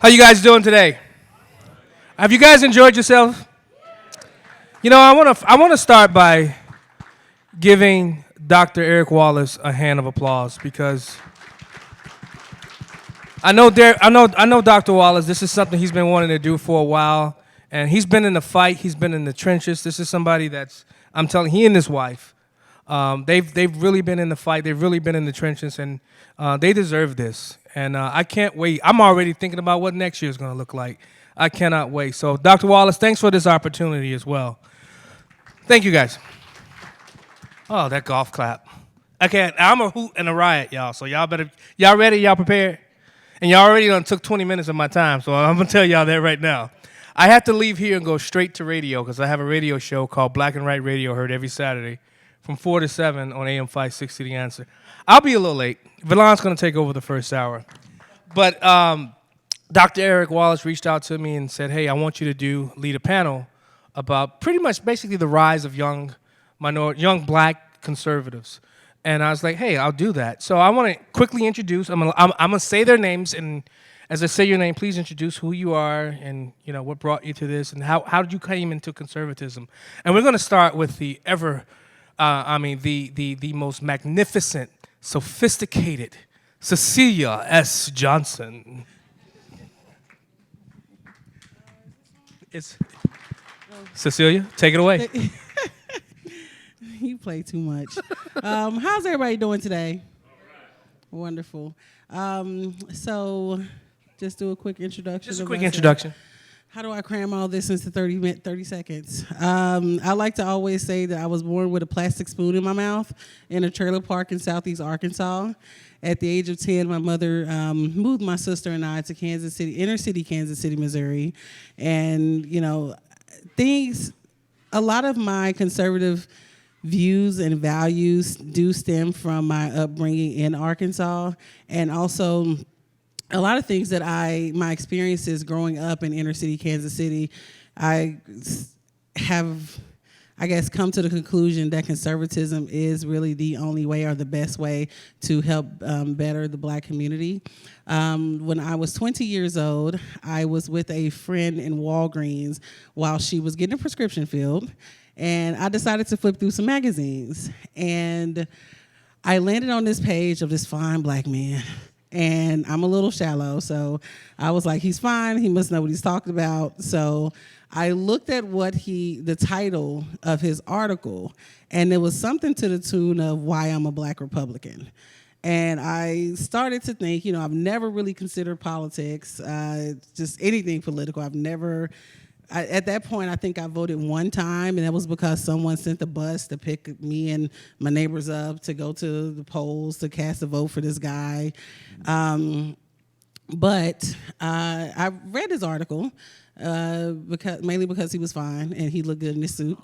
How you guys doing today? Have you guys enjoyed yourself? You know, I want to start by giving Dr. Eric Wallace a hand of applause because I know Dr. Wallace. This is something he's been wanting to do for a while, and he's been in the fight. He's been in the trenches. This is somebody that's I'm telling. He and his wife, they've really been in the fight. They've really been in the trenches, and they deserve this. And I can't wait. I'm already thinking about what next year is going to look like. I cannot wait. So, Dr. Wallace, thanks for this opportunity as well. Thank you, guys. Oh, that golf clap. Okay, I'm a hoot and a riot, y'all. So y'all ready? Y'all prepared? And y'all already done took 20 minutes of my time, so I'm gonna tell y'all that right now. I have to leave here and go straight to radio because I have a radio show called Black and White Radio, heard every Saturday from 4 to 7 on AM 560 The Answer. I'll be a little late. Valon's gonna take over the first hour. But Dr. Eric Wallace reached out to me and said, hey, I want you to lead a panel about pretty much basically the rise of young black conservatives. And I was like, hey, I'll do that. So I want to quickly introduce, I'm gonna say their names, and as I say your name, please introduce who you are and what brought you to this and how did you came into conservatism. And we're gonna start with the most magnificent, sophisticated Cecilia S. Johnson. It's Cecilia, take it away. You play too much. How's everybody doing today? All right. Wonderful. So just do a quick introduction. Just a quick introduction. How do I cram all this into 30 seconds? I like to always say that I was born with a plastic spoon in my mouth in a trailer park in southeast Arkansas. At the age of 10, my mother moved my sister and I to Kansas City, inner city Kansas City, Missouri. And, a lot of my conservative views and values do stem from my upbringing in Arkansas, and also a lot of things that my experiences growing up in inner city Kansas City, I have, I guess, come to the conclusion that conservatism is really the only way or the best way to help better the black community. When I was 20 years old, I was with a friend in Walgreens while she was getting a prescription filled, and I decided to flip through some magazines. And I landed on this page of this fine black man. And I'm a little shallow, so I was like, he's fine. He must know what he's talking about. So I looked at the title of his article, and it was something to the tune of Why I'm a Black Republican. And I started to think, I've never really considered politics, just anything political. At that point, I think I voted one time, and that was because someone sent the bus to pick me and my neighbors up to go to the polls to cast a vote for this guy. But I read his article mainly because he was fine and he looked good in his suit.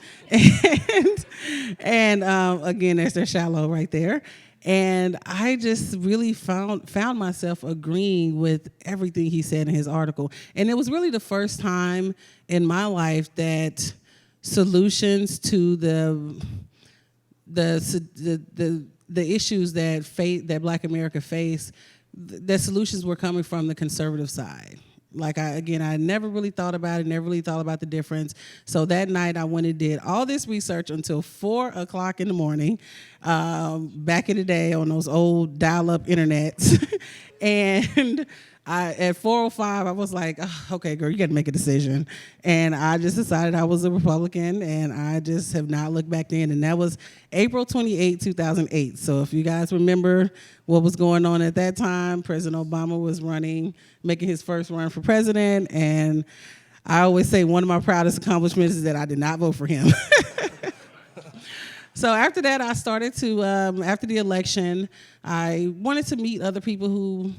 And again, there's their shallow right there. And I just really found myself agreeing with everything he said in his article. And it was really the first time in my life that solutions to the issues that Black America face, that solutions were coming from the conservative side. Like, I never really thought about it, never really thought about the difference. So that night I went and did all this research until 4 o'clock in the morning, back in the day on those old dial-up internets. And at 4:05, I was like, oh, okay, girl, you got to make a decision. And I just decided I was a Republican, and I just have not looked back then. And that was April 28, 2008. So if you guys remember what was going on at that time, President Obama was making his first run for president. And I always say one of my proudest accomplishments is that I did not vote for him. So after that, I started to, after the election, I wanted to meet other people who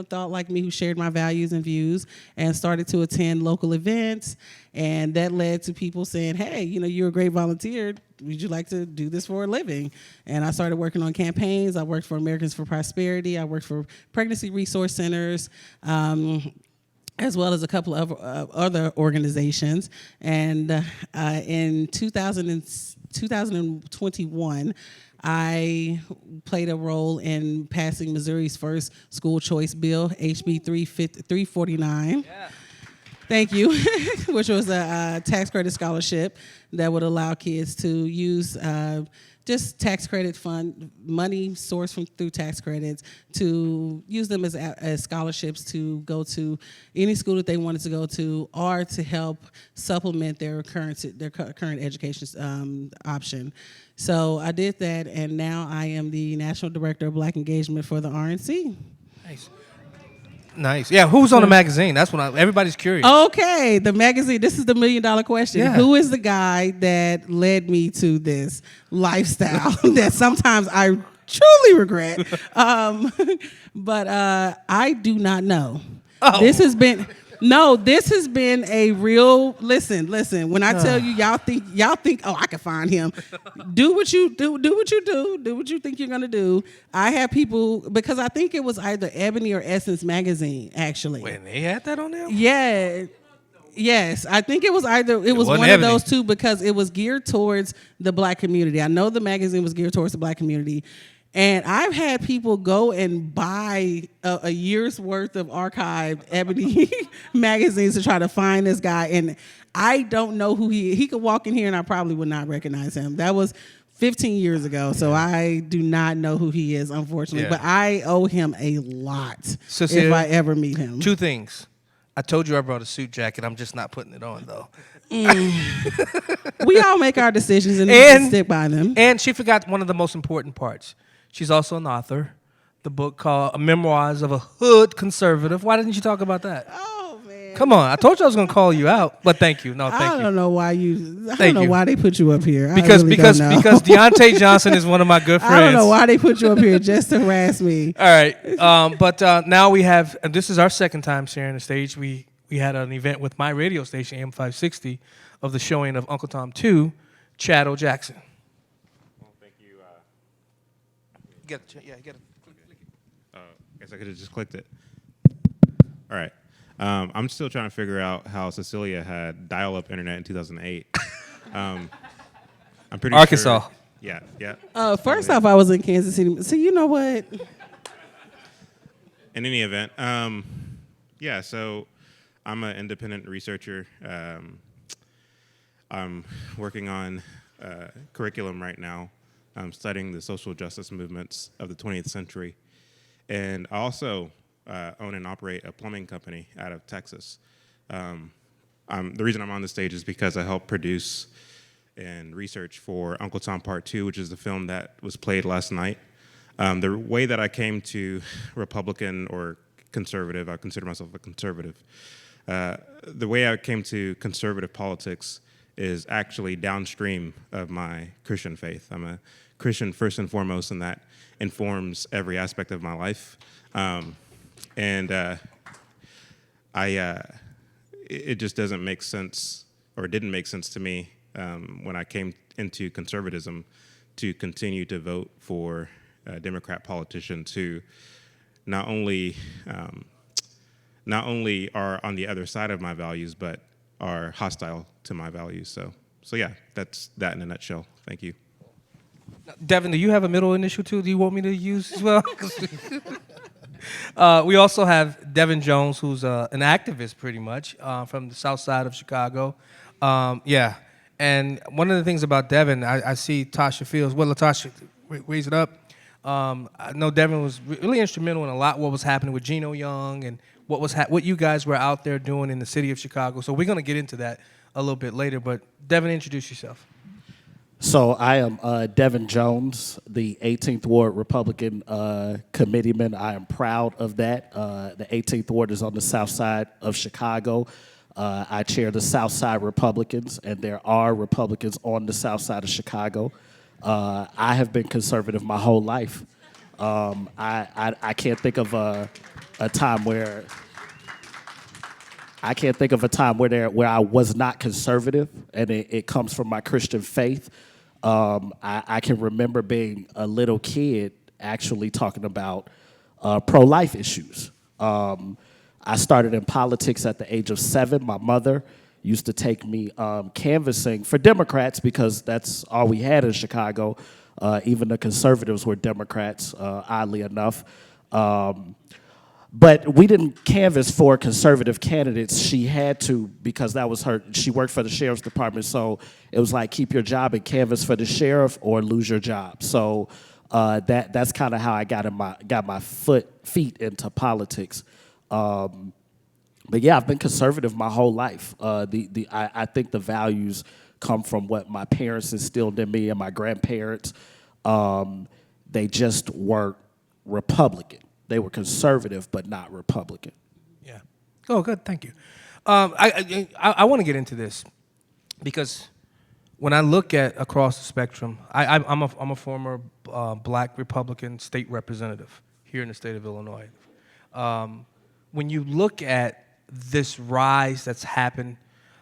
thought like me, who shared my values and views, and started to attend local events. And that led to people saying, hey, you're a great volunteer. Would you like to do this for a living? And I started working on campaigns. I worked for Americans for Prosperity. I worked for pregnancy resource centers, as well as a couple of other organizations. And in 2021, I played a role in passing Missouri's first school choice bill, HB 349. Yeah. Thank you, which was a tax credit scholarship that would allow kids to use just tax credit fund money sourced through tax credits to use them as scholarships to go to any school that they wanted to go to, or to help supplement their current education option. So I did that, and now I am the National Director of Black Engagement for the RNC. Nice. Nice. Yeah, who's on the magazine? That's what everybody's curious. Okay, the magazine. This is the $1 million question. Yeah. Who is the guy that led me to this lifestyle that sometimes I truly regret? But I do not know. Oh. This has been a real listen. When I tell you, y'all think, oh, I can find him. Do what you do. Do what you think you're gonna do. I have people, because I think it was either Ebony or Essence magazine, actually. Wait, they had that on there? Yeah. Yes, I think it was one Ebony. of those two, because it was geared towards the Black community. I know the magazine was geared towards the Black community. And I've had people go and buy a year's worth of archived Ebony magazines to try to find this guy. And I don't know who he could walk in here and I probably would not recognize him. That was 15 years ago, so I do not know who he is, unfortunately. Yeah. But I owe him a lot Cecilia, if I ever meet him. Two things. I told you I brought a suit jacket. I'm just not putting it on, though. We all make our decisions and stick by them. And she forgot one of the most important parts. She's also an author. The book called Memoirs of a Hood Conservative. Why didn't you talk about that? Oh, man. Come on. I told you I was going to call you out, but thank you. No, thank you. I don't know why why they put you up here. Because I really don't know. Deontay Johnson is one of my good friends. I don't know why they put you up here just to harass me. All right. But now we have, and this is our second time sharing the stage. We had an event with my radio station, AM 560, of the showing of Uncle Tom 2, Chad Jackson. Well, thank you. You got it. Guess I could have just clicked it. All right. I'm still trying to figure out how Cecilia had dial-up internet in 2008. I'm pretty Arkansas. sure. Yeah. First off, I was in Kansas City. So you know what? In any event, so I'm an independent researcher. I'm working on curriculum right now. I'm studying the social justice movements of the 20th century. And I also own and operate a plumbing company out of Texas. The reason I'm on the stage is because I helped produce and research for Uncle Tom Part 2, which is the film that was played last night. The way that I came to Republican or conservative, I consider myself a conservative. The way I came to conservative politics is actually downstream of my Christian faith. I'm a Christian first and foremost, and that informs every aspect of my life. It just doesn't make sense, or didn't make sense to me when I came into conservatism to continue to vote for Democrat politicians who not only are on the other side of my values, but are hostile to my values. So yeah, that's that in a nutshell. Thank you. Devin, do you have a middle initial too? Do you want me to use as well? We also have Devin Jones, who's an activist pretty much from the south side of Chicago. And one of the things about Devin, I see Tasha Fields. Well, Latasha, raise it up. I know Devin was really instrumental in a lot what was happening with Geno Young and what you guys were out there doing in the city of Chicago. So we're going to get into that a little bit later. But Devin, introduce yourself. So I am Devin Jones, the 18th Ward Republican committeeman. I am proud of that. The 18th Ward is on the south side of Chicago. I chair the South Side Republicans, and there are Republicans on the south side of Chicago. I have been conservative my whole life. I can't think of a time where where I was not conservative, and it comes from my Christian faith. I can remember being a little kid actually talking about pro-life issues. I started in politics at the age of 7. My mother used to take me canvassing for Democrats because that's all we had in Chicago Even the conservatives were Democrats, oddly enough. But we didn't canvass for conservative candidates. She had to because that was her. She worked for the sheriff's department, so it was like keep your job and canvass for the sheriff or lose your job. So that's kind of how I got my feet into politics. But yeah, I've been conservative my whole life. I think the values come from what my parents instilled in me and my grandparents. They just weren't Republican. They were conservative, but not Republican. Yeah. Oh, good. Thank you. I want to get into this because when I look at across the spectrum, I'm a former black Republican state representative here in the state of Illinois. When you look at this rise that's happened,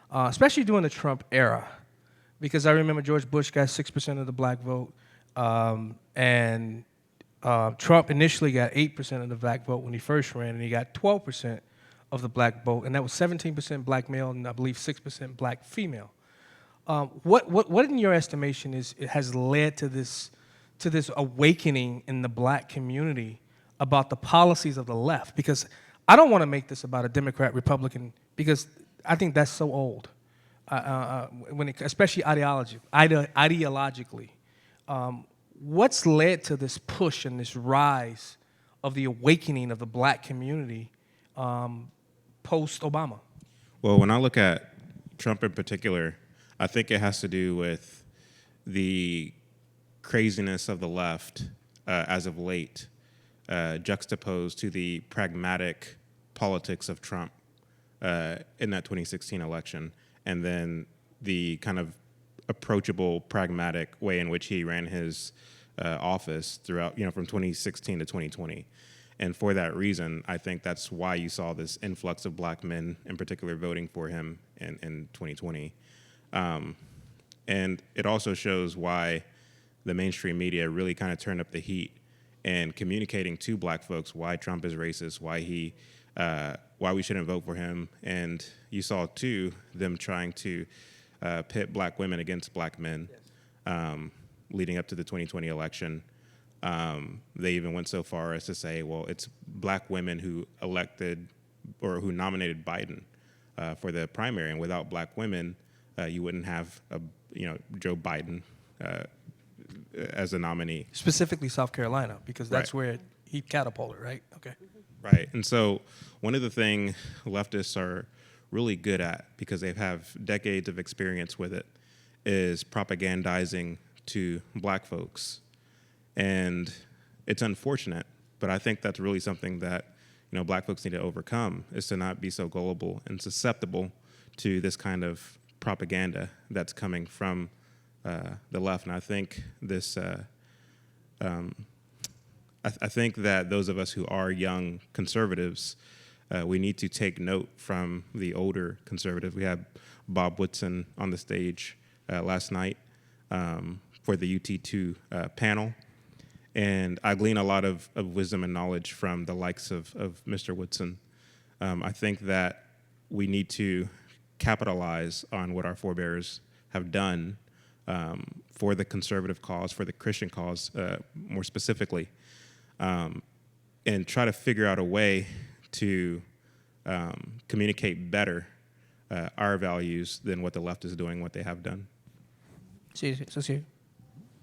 especially during the Trump era, because I remember George Bush got 6% of the black vote, and Trump initially got 8% of the black vote when he first ran, and he got 12% of the black vote, and that was 17% black male and I believe 6% black female. What in your estimation has led to this awakening in the black community about the policies of the left? Because I don't want to make this about a Democrat, Republican, because I think that's so old, especially ideologically. What's led to this push and this rise of the awakening of the black community post-Obama? Well, when I look at Trump in particular, I think it has to do with the craziness of the left as of late, juxtaposed to the pragmatic politics of Trump in that 2016 election, and then the kind of approachable, pragmatic way in which he ran his office throughout, from 2016 to 2020. And for that reason, I think that's why you saw this influx of black men, in particular, voting for him in 2020. And it also shows why the mainstream media really kind of turned up the heat in communicating to black folks why Trump is racist, why we shouldn't vote for him. And you saw, too, them trying to pit black women against black men leading up to the 2020 election. They even went so far as to say, well, it's black women who elected or who nominated Biden for the primary, and without black women, you wouldn't have Joe Biden as a nominee. Specifically South Carolina, because that's Right. where he catapulted, right? Okay. Right. And so one of the things leftists are really good at, because they have decades of experience with it, is propagandizing to black folks. And it's unfortunate, but I think that's really something that black folks need to overcome, is to not be so gullible and susceptible to this kind of propaganda that's coming from the left. And I think this, I think that those of us who are young conservatives, we need to take note from the older conservatives. We had Bob Woodson on the stage last night for the UT2 panel. And I glean a lot of wisdom and knowledge from the likes of Mr. Woodson. I think that we need to capitalize on what our forebears have done for the conservative cause, for the Christian cause more specifically, and try to figure out a way to communicate better our values than what the left is doing, what they have done. Cecilia.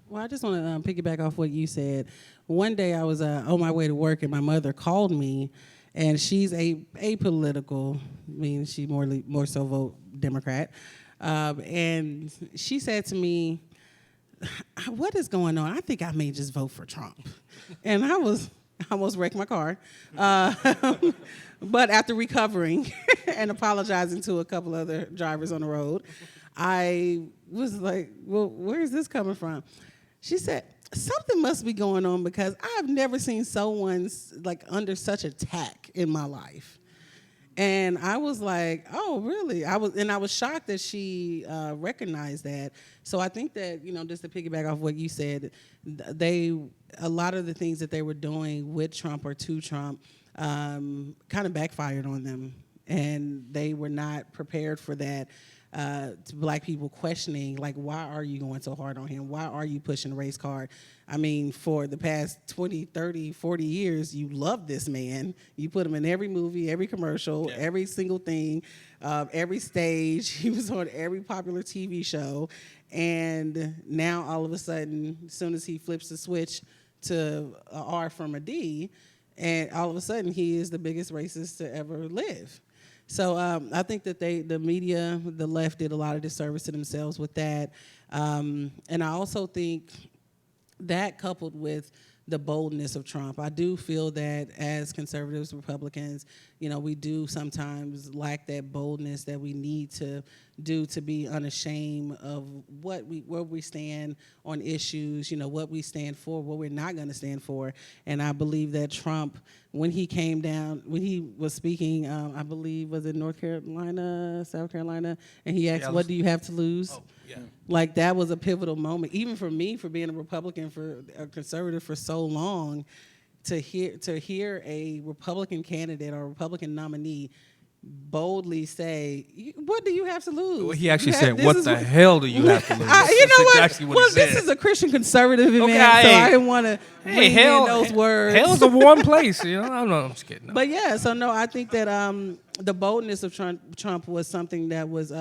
Well, I just want to piggyback off what you said. One day I was on my way to work, and my mother called me, and she's apolitical, meaning she more so vote Democrat, and she said to me, "What is going on? I think I may just vote for Trump," and I almost wrecked my car. But after recovering and apologizing to a couple other drivers on the road, I was like, "Well, where is this coming from?" She said, "Something must be going on, because I've never seen someone under such attack in my life." And I was like, "Oh, really?" I was shocked that she recognized that. So I think that, just to piggyback off what you said, a lot of the things that they were doing with Trump or to Trump kind of backfired on them, and they were not prepared for that. to black people questioning, like, why are you going so hard on him? Why are you pushing the race card? I mean, for the past 20, 30, 40 years, you love this man. You put him in every movie, every commercial, every single thing, every stage. He was on every popular TV show. And now, all of a sudden, as soon as he flips the switch to a R from a D, and all of a sudden, he is the biggest racist to ever live. So I think that the media, the left, did a lot of disservice to themselves with that. And I also think that, coupled with the boldness of Trump, I do feel that as conservatives, Republicans, we do sometimes lack that boldness that we need to do to be unashamed of where we stand on issues, what we stand for, what we're not going to stand for. And I believe that Trump, when he came down, when he was speaking, I believe was in North Carolina, South Carolina, and he asked, "What do you have to lose?" Oh, yeah. Like, that was a pivotal moment, even for me, for being a Republican, for a conservative for so long, to hear a Republican candidate or a Republican nominee boldly say, "What do you have to lose?" Well, he actually said, "What the hell do you have to lose?" You know That's what? exactly what Well, he said. this is a Christian conservative event, Okay, so hey. I didn't want to bring in those words. Hell's a warm place, I'm just kidding. No. But yeah, so no, I think that the boldness of Trump was something that was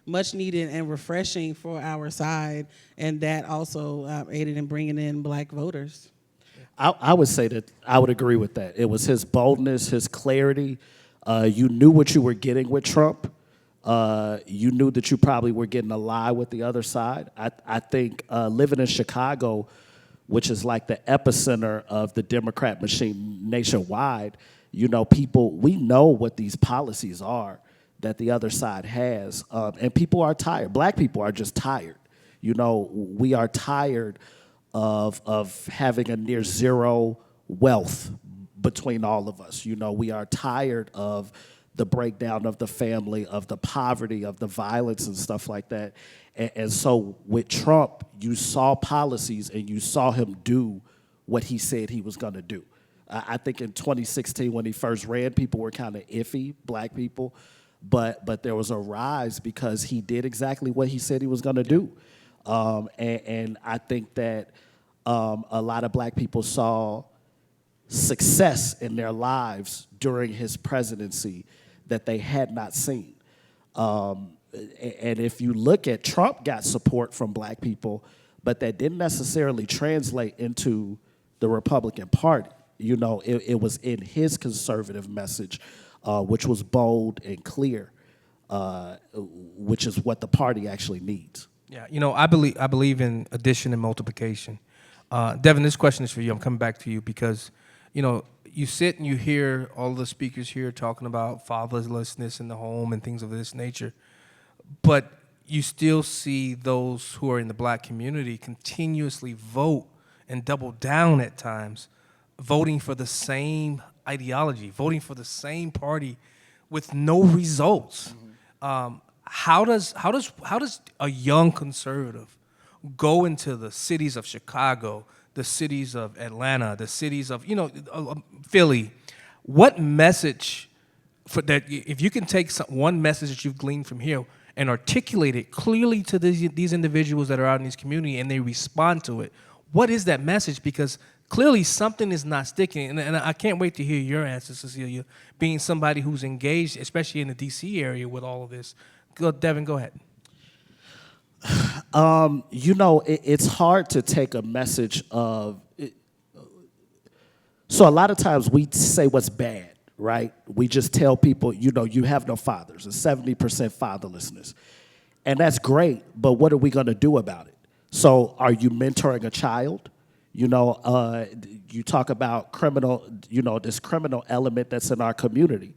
much needed and refreshing for our side, and that also aided in bringing in black voters. I would say that I would agree with that. It was his boldness, his clarity. You knew what you were getting with Trump. You knew that you probably were getting a lie with the other side. I think living in Chicago, which is like the epicenter of the Democrat machine nationwide, people, we know what these policies are that the other side has. And people are tired. Black people are just tired. We are tired of having a near zero wealth between all of us. We are tired of the breakdown of the family, of the poverty, of the violence and stuff like that. And so with Trump, you saw policies and you saw him do what he said he was going to do. I think in 2016 when he first ran, people were kind of iffy, black people, but there was a rise because he did exactly what he said he was going to do. And I think that a lot of black people saw success in their lives during his presidency that they had not seen. And if you look at, Trump got support from black people, but that didn't necessarily translate into the Republican Party. It was in his conservative message, which was bold and clear, which is what the party actually needs. Yeah, I believe in addition and multiplication. Devin, this question is for you. I'm coming back to you because, you sit and you hear all the speakers here talking about fatherlessness in the home and things of this nature, but you still see those who are in the black community continuously vote and double down at times, voting for the same ideology, voting for the same party with no results. How does a young conservative go into the cities of Chicago, the cities of Atlanta, the cities of Philly? What message for that? If you can take one message that you've gleaned from here and articulate it clearly to these individuals that are out in these community and they respond to it, what is that message? Because clearly something is not sticking, and I can't wait to hear your answer, Cecilia, being somebody who's engaged, especially in the D.C. area with all of this. Devin, go ahead. It's hard to take a message of it. So a lot of times we say what's bad, right? We just tell people, you have no fathers, and 70% fatherlessness. And that's great, but what are we going to do about it? So are you mentoring a child? You talk about criminal, this criminal element that's in our community.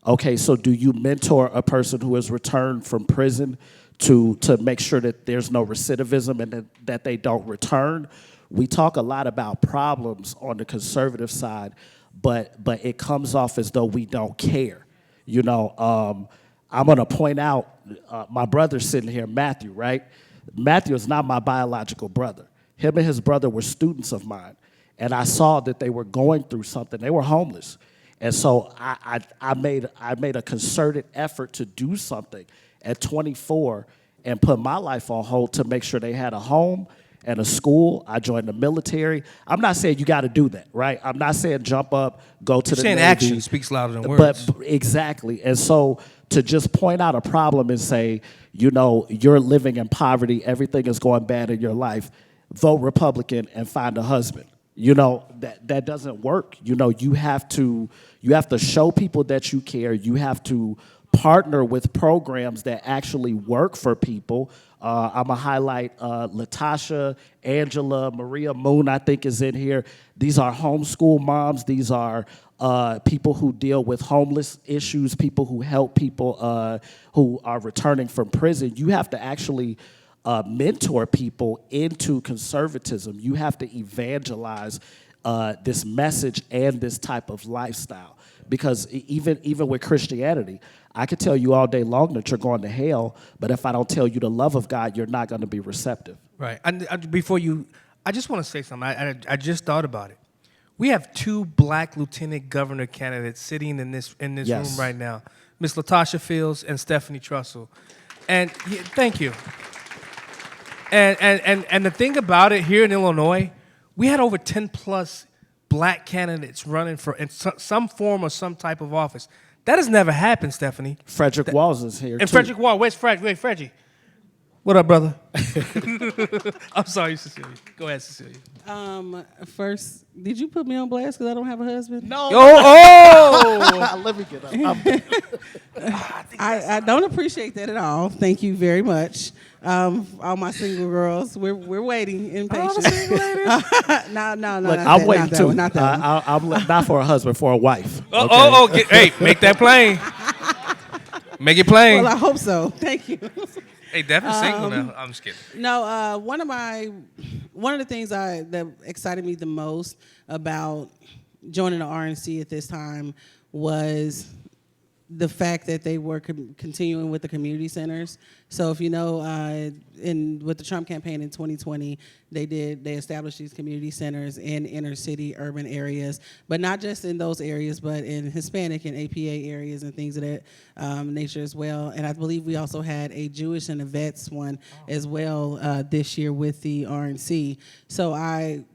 Okay, so do you mentor a person who has returned from prison to make sure that there's no recidivism and that they don't return? We talk a lot about problems on the conservative side, but it comes off as though we don't care. I'm going to point out my brother's sitting here, Matthew, right? Matthew is not my biological brother. Him and his brother were students of mine, and I saw that they were going through something. They were homeless. And so I made a concerted effort to do something. at 24 and put my life on hold to make sure they had a home and a school. I joined the military. I'm not saying you got to do that, right? I'm not saying jump up, go to You're the saying Navy. action speaks louder than words. But exactly. And so to just point out a problem and say, you're living in poverty, everything is going bad in your life, vote Republican and find a husband. That doesn't work. You have to show people that you care. You have to partner with programs that actually work for people. I'm going to highlight Latasha, Angela, Maria Moon, I think, is in here. These are homeschool moms. These are people who deal with homeless issues, people who help people who are returning from prison. You have to actually mentor people into conservatism. You have to evangelize this message and this type of lifestyle. Because even with Christianity, I could tell you all day long that you're going to hell, but if I don't tell you the love of God, you're not going to be receptive. Right. And before you, I just want to say something. I just thought about it. We have 2 black lieutenant governor candidates sitting in this Yes. room right now, Miss Latasha Fields and Stephanie Trussell. And thank you. And the thing about it here in Illinois, we had over 10 plus black candidates running for in some form or some type of office. That has never happened, Stephanie. Frederick Walls is here, And too. Frederick Wall, where's Frederick? What up, brother? I'm sorry, Cecilia. Go ahead, Cecilia. First, did you put me on blast because I don't have a husband? No. Oh! Let me get up. I don't appreciate that at all. Thank you very much. All my single girls, we're waiting in patience. No, Look, I'm waiting, too. Not that one. I'm not for a husband, for a wife. Hey, make that plain. Make it plain. Well, I hope so. Thank you. Hey, Devin's single now. I'm just kidding. No, one of the things that excited me the most about joining the RNC at this time was the fact that they were continuing with the community centers. So if you know, with the Trump campaign in 2020, they established these community centers in inner city urban areas, but not just in those areas, but in Hispanic and APA areas and things of that nature as well. And I believe we also had a Jewish and a vets one as well this year with the RNC. So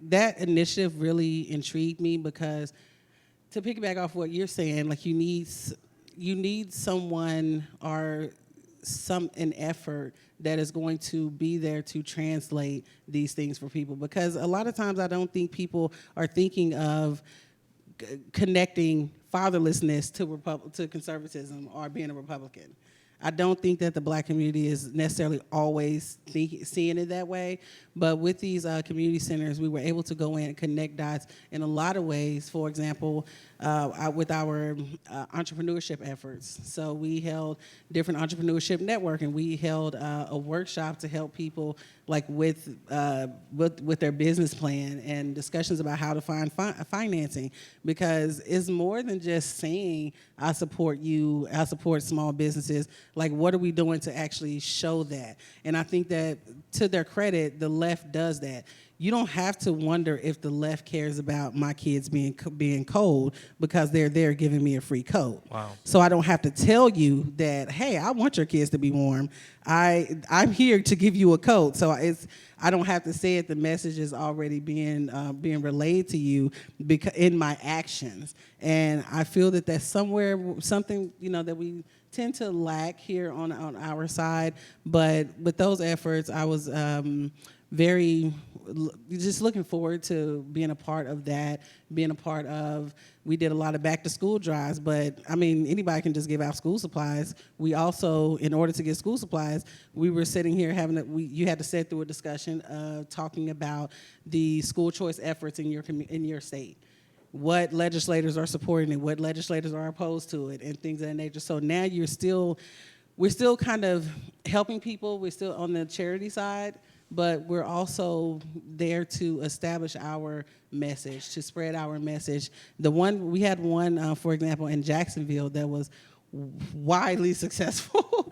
that initiative really intrigued me because, to piggyback off what you're saying, like you need someone or an effort that is going to be there to translate these things for people, because a lot of times I don't think people are thinking of connecting fatherlessness to conservatism or being a Republican. I don't think that the black community is necessarily always seeing it that way, but with these community centers, we were able to go in and connect dots in a lot of ways. For example, with our entrepreneurship efforts. So we held different entrepreneurship networking. We held a workshop to help people with their business plan and discussions about how to find financing, because it's more than just saying, I support you, I support small businesses. Like, what are we doing to actually show that? And I think that, to their credit, the left does that. You don't have to wonder if the left cares about my kids being cold because they're there giving me a free coat. Wow. So I don't have to tell you that, hey, I want your kids to be warm. I'm here to give you a coat. So I don't have to say it. The message is already being relayed to you in my actions. And I feel that that's something that we tend to lack here on our side. But with those efforts, I was just looking forward to being a part of that, we did a lot of back to school drives, but I mean, anybody can just give out school supplies. We also, in order to get school supplies, we were sitting here you had to sit through a discussion of talking about the school choice efforts in your state. What legislators are supporting it, what legislators are opposed to it, and things of that nature. So now we're still kind of helping people. We're still on the charity side, but we're also there to establish our message, to spread our message. We had one, for example, in Jacksonville that was widely successful.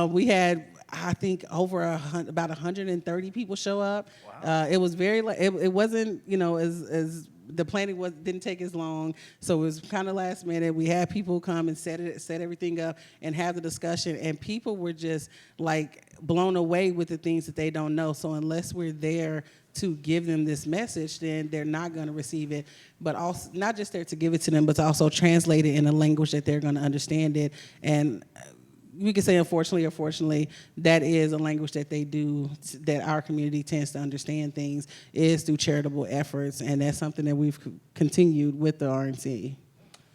We had, I think, about 130 people show up. Wow. It was it wasn't, as the planning didn't take as long, so it was kind of last minute. We had people come and set everything up and have the discussion, and people were just like blown away with the things that they don't know. So unless we're there to give them this message, then they're not going to receive it. But also, not just there to give it to them, but to also translate it in a language that they're going to understand it. And we could say, unfortunately or fortunately, that is a language that they do, that our community tends to understand things, is through charitable efforts. And that's something that we've continued with the RNC.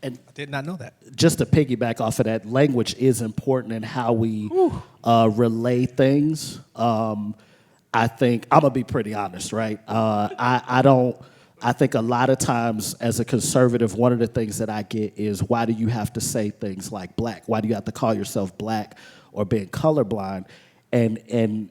And I did not know that. just to piggyback off of that, language is important in how we relay things. I think I'm gonna be pretty honest, right? I don't. I think a lot of times as a conservative, one of the things that I get is, why do you have to say things like black? Why do you have to call yourself black or being colorblind? And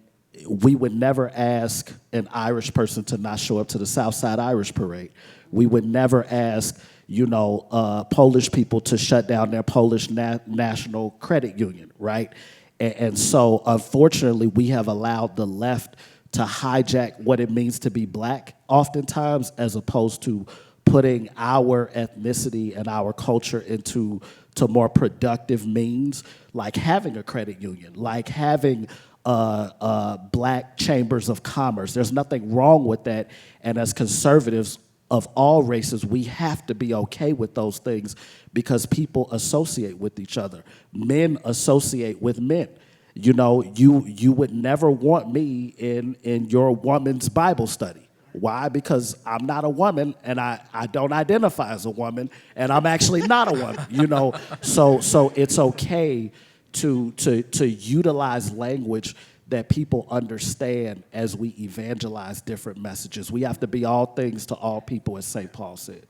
we would never ask an Irish person to not show up to the Southside Irish Parade. We would never ask, Polish people to shut down their Polish National Credit Union, right? And so, unfortunately, we have allowed the left to hijack what it means to be black oftentimes, as opposed to putting our ethnicity and our culture into more productive means, like having a credit union, like having black chambers of commerce. There's nothing wrong with that. And as conservatives of all races, we have to be okay with those things, because people associate with each other. Men associate with men. You would never want me in your woman's Bible study. Why? Because I'm not a woman, and I don't identify as a woman, and I'm actually not a woman. So it's okay to utilize language that people understand as we evangelize different messages. We have to be all things to all people, as St. Paul said.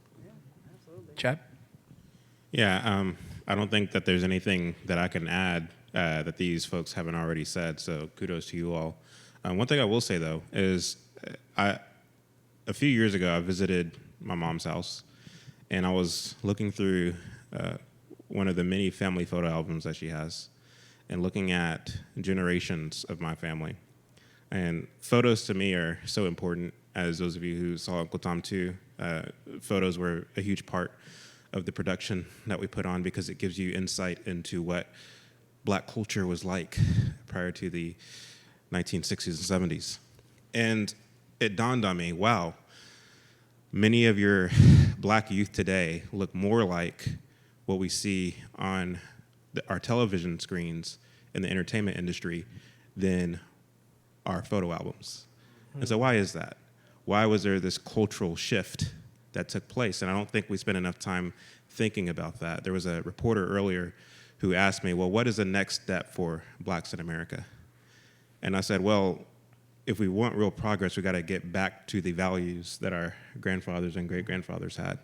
Chad? Yeah, I don't think that there's anything that I can add that these folks haven't already said, so kudos to you all. One thing I will say, though, is a few years ago, I visited my mom's house, and I was looking through one of the many family photo albums that she has, and looking at generations of my family. And photos to me are so important, as those of you who saw Uncle Tom 2, photos were a huge part of the production that we put on, because it gives you insight into what black culture was like prior to the 1960s and 70s. And it dawned on me, wow, many of your black youth today look more like what we see on our television screens in the entertainment industry than our photo albums. And so why is that? Why was there this cultural shift that took place? And I don't think we spent enough time thinking about that. There was a reporter earlier who asked me, well, what is the next step for blacks in America? And I said, well, if we want real progress, we got to get back to the values that our grandfathers and great-grandfathers had.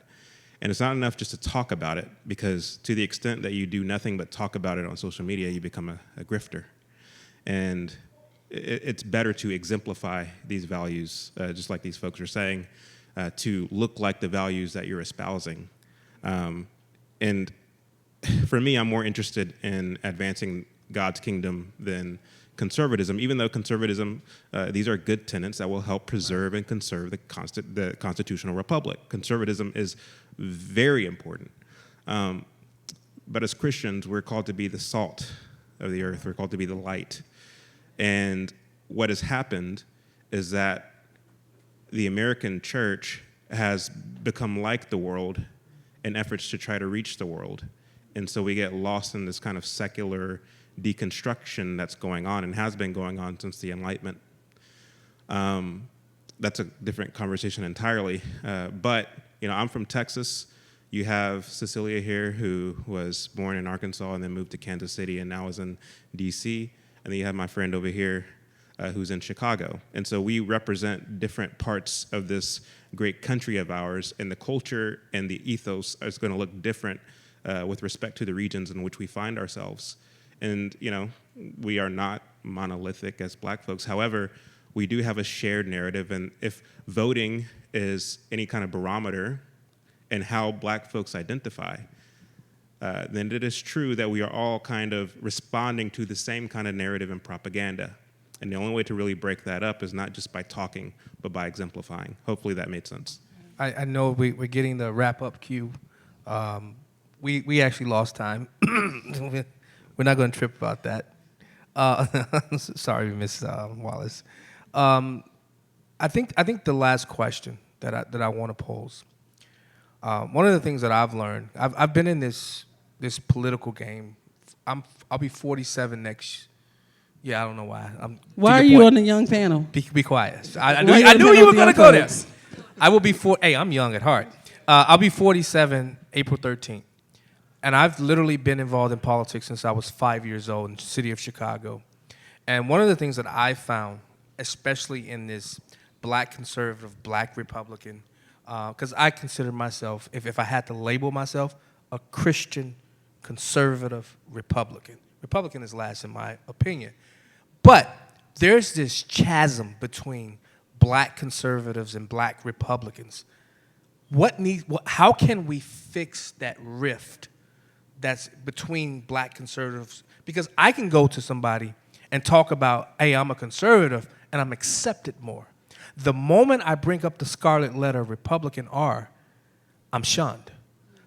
And it's not enough just to talk about it, because to the extent that you do nothing but talk about it on social media, you become a grifter. And it's better to exemplify these values, just like these folks are saying, to look like the values that you're espousing. And for me, I'm more interested in advancing God's kingdom than conservatism, even though conservatism, these are good tenets that will help preserve and conserve the constitutional republic. Conservatism is very important. But as Christians, we're called to be the salt of the earth. We're called to be the light. And what has happened is that the American church has become like the world in efforts to try to reach the world. And so we get lost in this kind of secular deconstruction that's going on and has been going on since the Enlightenment. That's a different conversation entirely. But I'm from Texas. You have Cecilia here, who was born in Arkansas and then moved to Kansas City and now is in D.C. And then you have my friend over here who's in Chicago. And so we represent different parts of this great country of ours, and the culture and the ethos is going to look different with respect to the regions in which we find ourselves. And, we are not monolithic as black folks. However, we do have a shared narrative. And if voting is any kind of barometer in how black folks identify, then it is true that we are all kind of responding to the same kind of narrative and propaganda. And the only way to really break that up is not just by talking, but by exemplifying. Hopefully that made sense. I know we're getting the wrap up cue. We actually lost time. We're not going to trip about that. Sorry, Miss Wallace. I think the last question that I want to pose. One of the things that I've learned, I've been in this political game. I'll be 47 next. Yeah, I don't know why. Why are you on the young panel? Be quiet. I Why knew, I you knew on you were the going to young go there. folks? I will be Hey, I'm young at heart. I'll be 47 April 13th. And I've literally been involved in politics since I was 5 years old in the city of Chicago. And one of the things that I found, especially in this black conservative, black Republican, because I consider myself, if I had to label myself, a Christian conservative Republican. Republican is last in my opinion. But there's this chasm between black conservatives and black Republicans. How can we fix that rift that's between black conservatives? Because I can go to somebody and talk about, hey, I'm a conservative, and I'm accepted more. The moment I bring up the scarlet letter Republican R, I'm shunned.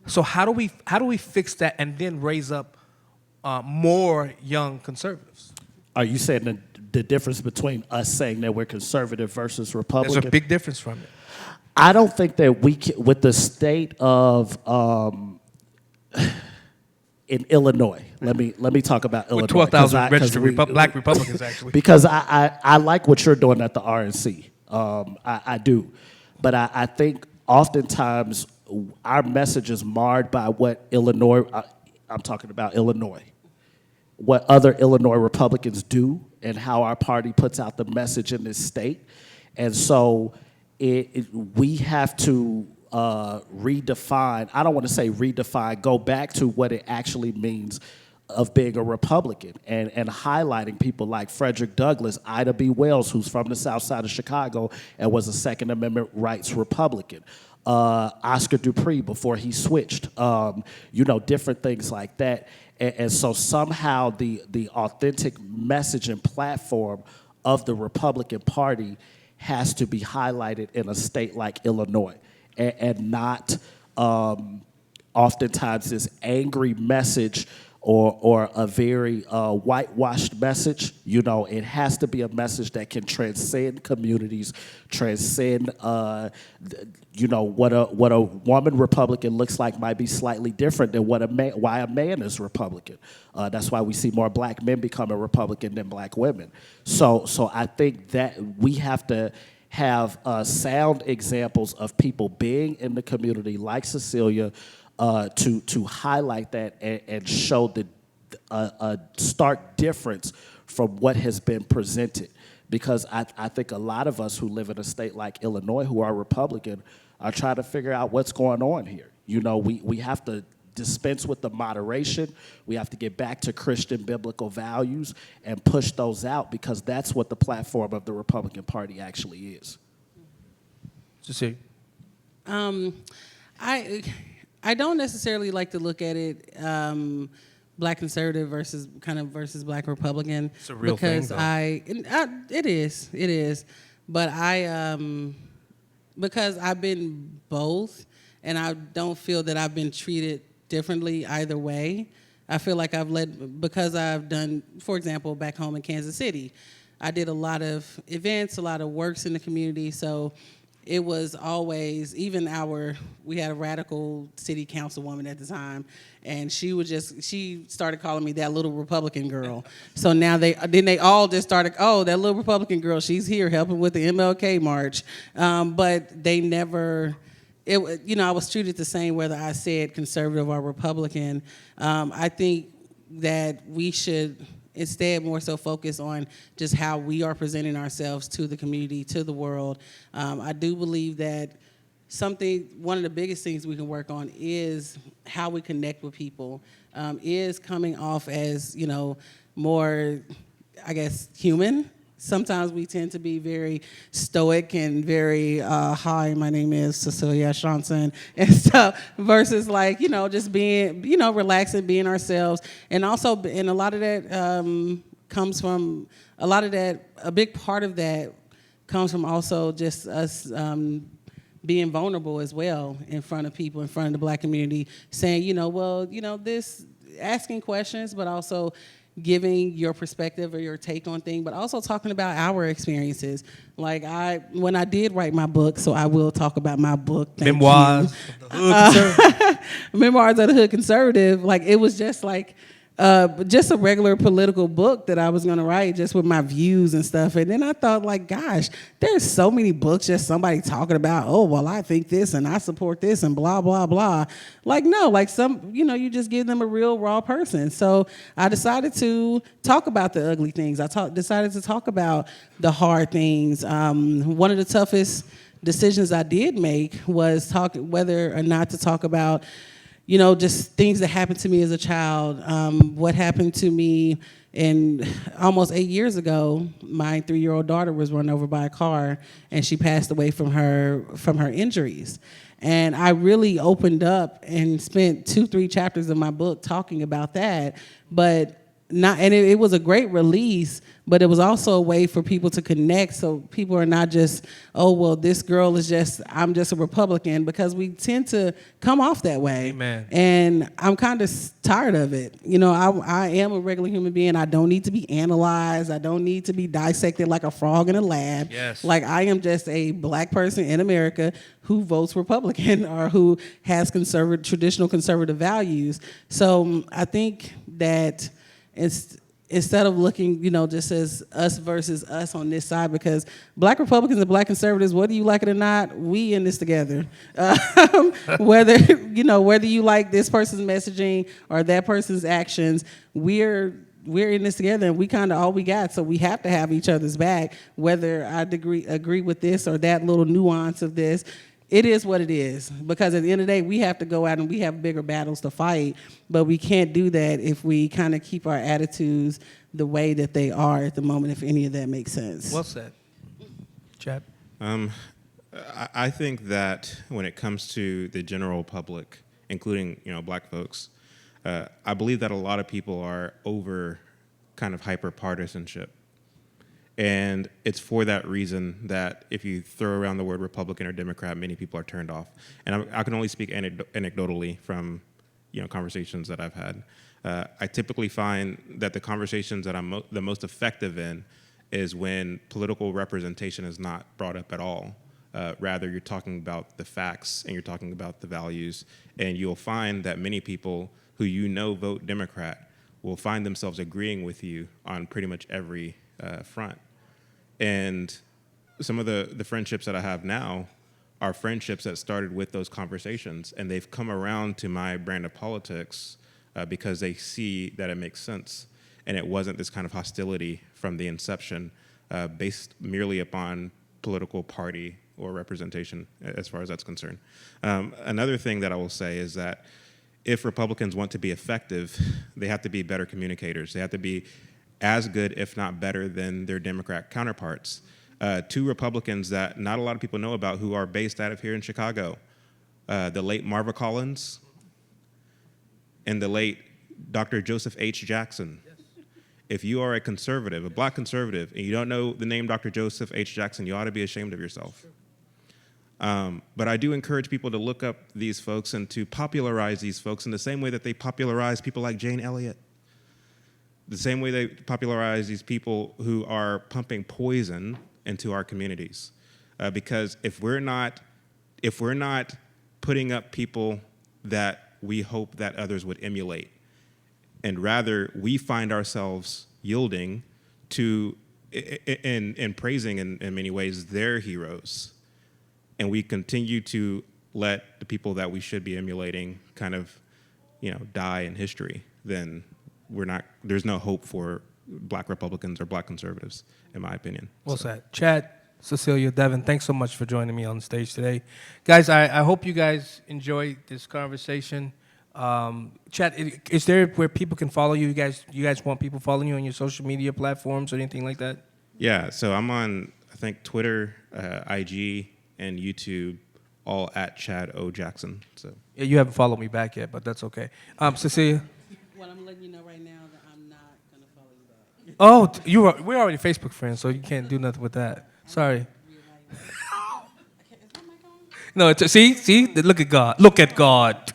So how do we fix that and then raise up more young conservatives? Are you saying the difference between us saying that we're conservative versus Republican? There's a big difference from it. I don't think that we can, with the state of in Illinois. Let me talk about Illinois. With 12,000 registered black Republicans, actually. Because I like what you're doing at the RNC. I do. But I think oftentimes our message is marred by what Illinois, I'm talking about Illinois, what other Illinois Republicans do and how our party puts out the message in this state. And so we have to redefine, I don't want to say redefine, go back to what it actually means of being a Republican and highlighting people like Frederick Douglass, Ida B. Wells, who's from the south side of Chicago and was a Second Amendment rights Republican. Oscar Dupree before he switched, different things like that. And so somehow the authentic message and platform of the Republican Party has to be highlighted in a state like Illinois and not oftentimes this angry message or a very whitewashed message. It has to be a message that can transcend communities, transcend, what a woman Republican looks like might be slightly different than why a man is Republican. That's why we see more black men become a Republican than black women. So I think that we have to have sound examples of people being in the community like Cecilia, to highlight that and show a stark difference from what has been presented. Because I think a lot of us who live in a state like Illinois who are Republican are trying to figure out what's going on here. We have to dispense with the moderation. We have to get back to Christian biblical values and push those out because that's what the platform of the Republican Party actually is. Cecilia. I don't necessarily like to look at it black conservative versus black Republican. It's a real thing, though. It is, but because I've been both, and I don't feel that I've been treated differently either way. I feel like because I've done, for example, back home in Kansas City, I did a lot of events, a lot of works in the community, so it was always, we had a radical city councilwoman at the time, and she started calling me that little Republican girl. So now they all just started, oh, that little Republican girl, she's here helping with the MLK march. But they never, I was treated the same whether I said conservative or Republican. I think that we should instead more so focus on just how we are presenting ourselves to the community, to the world. I do believe that one of the biggest things we can work on is how we connect with people, is coming off as, more, I guess, human. Sometimes we tend to be very stoic and very, hi, my name is Cecilia Johnson, and stuff, versus just being, relaxing, being ourselves. And also, and a lot of that comes from, a big part of that comes from also just us being vulnerable as well in front of people, in front of the Black community, saying, this, asking questions, but also giving your perspective or your take on things, but also talking about our experiences. Like when I did write my book, so I will talk about my book. Thank Memoirs you. of the Hood Conservative. Memoirs of the Hood Conservative. Like it was just like just a regular political book that I was gonna write, just with my views and stuff. And then I thought, like, gosh, there's so many books just somebody talking about, oh, well, I think this and I support this and blah, blah, blah. Like, no, like you just give them a real raw person. So I decided to talk about the ugly things. Decided to talk about the hard things. One of the toughest decisions I did make was whether or not to talk about just things that happened to me as a child. What happened to me almost 8 years ago, my 3-year-old daughter was run over by a car and she passed away from her injuries. And I really opened up and spent 2-3 chapters of my book talking about that, but it was a great release, but it was also a way for people to connect, so people are not just, oh, well, this girl I'm just a Republican, because we tend to come off that way. Amen. And I'm kind of tired of it. I am a regular human being. I don't need to be analyzed. I don't need to be dissected like a frog in a lab. Yes. Like, I am just a Black person in America who votes Republican or who has traditional conservative values. So I think that instead of looking, just as us versus us on this side, because Black Republicans and Black conservatives, whether you like it or not, we in this together. Whether you like this person's messaging or that person's actions, we're in this together, and we kind of all we got. So we have to have each other's back, whether I agree with this or that little nuance of this. It is what it is, because at the end of the day, we have to go out and we have bigger battles to fight, but we can't do that if we kind of keep our attitudes the way that they are at the moment, if any of that makes sense. Well said. Chad? I think that when it comes to the general public, including Black folks, I believe that a lot of people are over kind of hyper partisanship. And it's for that reason that if you throw around the word Republican or Democrat, many people are turned off. And I can only speak anecdotally from conversations that I've had. I typically find that the conversations that I'm the most effective in is when political representation is not brought up at all. Rather, you're talking about the facts and you're talking about the values. And you'll find that many people who vote Democrat will find themselves agreeing with you on pretty much every front. And some of the friendships that I have now are friendships that started with those conversations, and they've come around to my brand of politics because they see that it makes sense, and it wasn't this kind of hostility from the inception based merely upon political party or representation, as far as that's concerned. Another thing that I will say is that if Republicans want to be effective, they have to be better communicators. They have to be as good, if not better, than their Democrat counterparts. Two Republicans that not a lot of people know about who are based out of here in Chicago, the late Marva Collins and the late Dr. Joseph H. Jackson. Yes. If you are a conservative, a Black conservative, and you don't know the name Dr. Joseph H. Jackson, you ought to be ashamed of yourself. But I do encourage people to look up these folks and to popularize these folks in the same way that they popularize people like Jane Elliott. The same way they popularize these people who are pumping poison into our communities. Because if we're not putting up people that we hope that others would emulate, and rather we find ourselves yielding to and praising in many ways their heroes, and we continue to let the people that we should be emulating kind of die in history, then there's no hope for Black Republicans or Black conservatives, in my opinion. Well said. Chad, Cecilia, Devin, thanks so much for joining me on stage today. Guys, I hope you guys enjoyed this conversation. Chad, is there where people can follow you? You guys want people following you on your social media platforms or anything like that? Yeah, so I'm on, I think, Twitter, IG, and YouTube, all at Chad O. Jackson. So Yeah, you haven't followed me back yet, but that's okay. Cecilia? Well, I'm letting you know right now that I'm not going to follow you back. We're already Facebook friends, so you can't do nothing with that. Sorry. No, see, look at God. Look at God.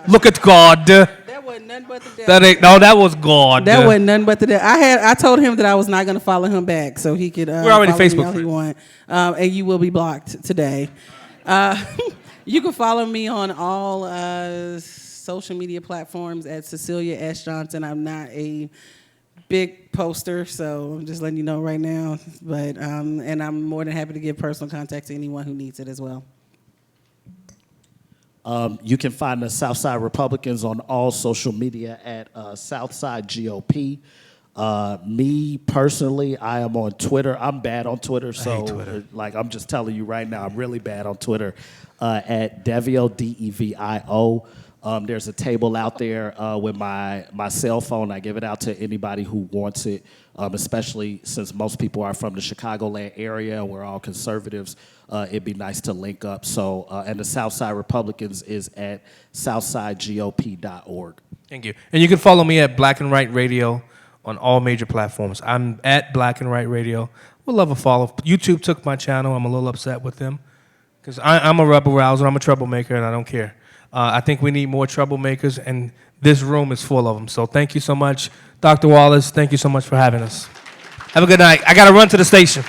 Look at God. That wasn't nothing but the devil. That was God. That wasn't nothing but the devil. I told him that I was not going to follow him back, so he could. We're already follow Facebook me all he friends. want. And you will be blocked today. You can follow me on all social media platforms at Cecilia S. Johnson. I'm not a big poster, so I'm just letting you know right now. But and I'm more than happy to give personal contact to anyone who needs it as well. You can find the Southside Republicans on all social media at Southside GOP. Me personally, I am on Twitter. I'm bad on Twitter, so Twitter. Like I'm just telling you right now, I'm really bad on Twitter. At Devio Devio. There's a table out there with my cell phone. I give it out to anybody who wants it, especially since most people are from the Chicagoland area and we're all conservatives. It'd be nice to link up. So, and the Southside Republicans is at southsidegop.org. Thank you. And you can follow me at Black and Right Radio on all major platforms. I'm at Black and Right Radio. We'll love a follow. YouTube took my channel. I'm a little upset with them because I'm a rebel rouser. I'm a troublemaker, and I don't care. I think we need more troublemakers, and this room is full of them. So thank you so much, Dr. Wallace. Thank you so much for having us. Have a good night. I got to run to the station.